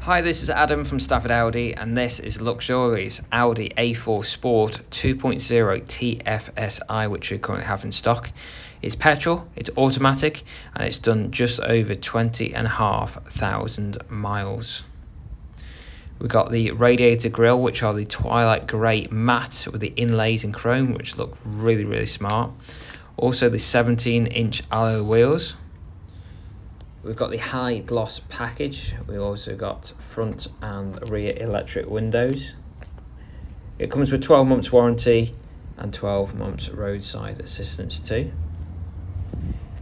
Hi, this is Adam from Stafford Audi, and this is luxurious Audi A4 Sport 2.0 TFSI, which we currently have in stock. It's petrol, it's automatic, and it's done just over 20,500 miles. We've got the radiator grille, which are the twilight grey matte with the inlays in chrome, which look really smart. Also the 17-inch alloy wheels. We've got the high gloss package. We've also got front and rear electric windows. It comes with 12 months warranty and 12 months roadside assistance too.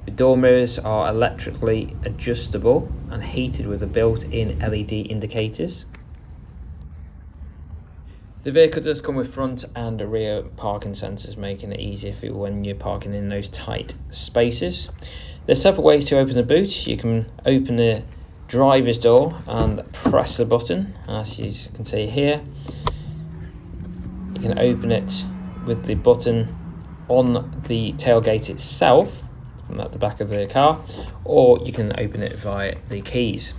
The door mirrors are electrically adjustable and heated with a built-in LED indicators. The vehicle does come with front and rear parking sensors, making it easier for you when you're parking in those tight spaces. There's several ways to open the boot. You can open the driver's door and press the button, as you can see here. You can open it with the button on the tailgate itself, from at the back of the car, or you can open it via the keys.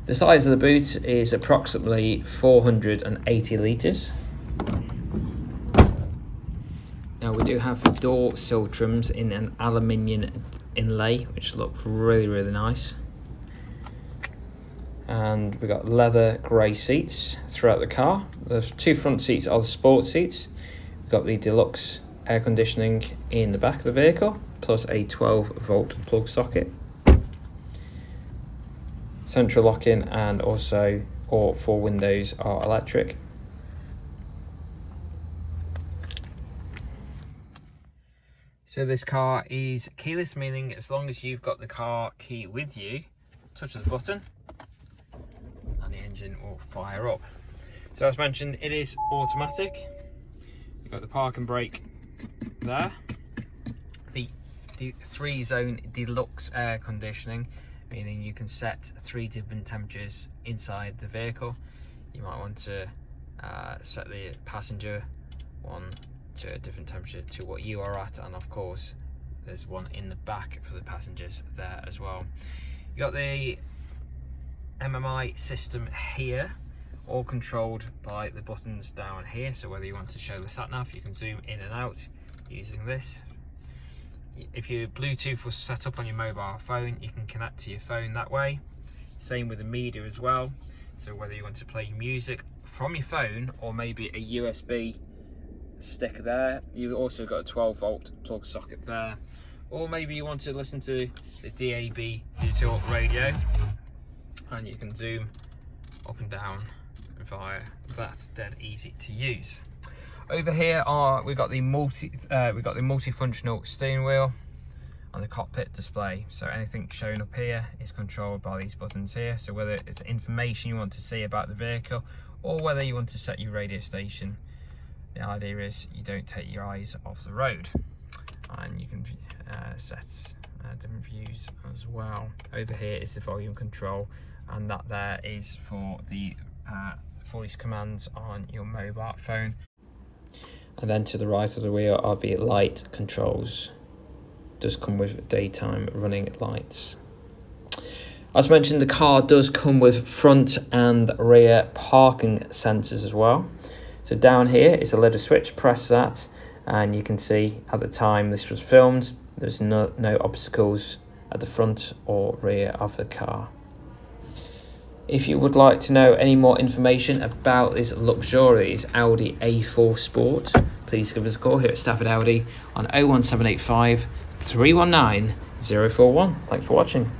The size of the boot is approximately 480 litres. Now we do have door sill trims in an aluminium inlay, which look really nice. And we've got leather grey seats throughout the car. The two front seats are the sport seats. We've got the deluxe air conditioning in the back of the vehicle, plus a 12-volt plug socket. Central locking, and also all four windows are electric. So this car is keyless, meaning as long as you've got the car key with you, touch the button and the engine will fire up. So as mentioned, it is automatic. You've got the park and brake there. The 3-zone deluxe air conditioning, meaning you can set 3 different temperatures inside the vehicle. You might want to set the passenger one to a different temperature to what you are at, and of course there's one in the back for the passengers there as well. You got the MMI system here, all controlled by the buttons down here. So whether you want to show the sat nav, you can zoom in and out using this. If your Bluetooth was set up on your mobile phone, you can connect to your phone that way. Same with the media as well. So whether you want to play music from your phone or maybe a USB stick there, you've also got a 12-volt plug socket there, or maybe you want to listen to the DAB digital radio, and you can zoom up and down via that. Dead easy to use. Over here we've got the multifunctional steering wheel and the cockpit display. So anything shown up here is controlled by these buttons here. So whether it's information you want to see about the vehicle, or whether you want to set your radio station, the idea is you don't take your eyes off the road, and you can set different views as well. Over here is the volume control, and that there is for the voice commands on your mobile phone. And then to the right of the wheel are the light controls. Does come with daytime running lights. As mentioned, the car does come with front and rear parking sensors as well. So down here is a little switch, press that, and you can see at the time this was filmed, there's no obstacles at the front or rear of the car. If you would like to know any more information about this luxurious Audi A4 Sport, please give us a call here at Stafford Audi on 01785 319 041. Thanks for watching.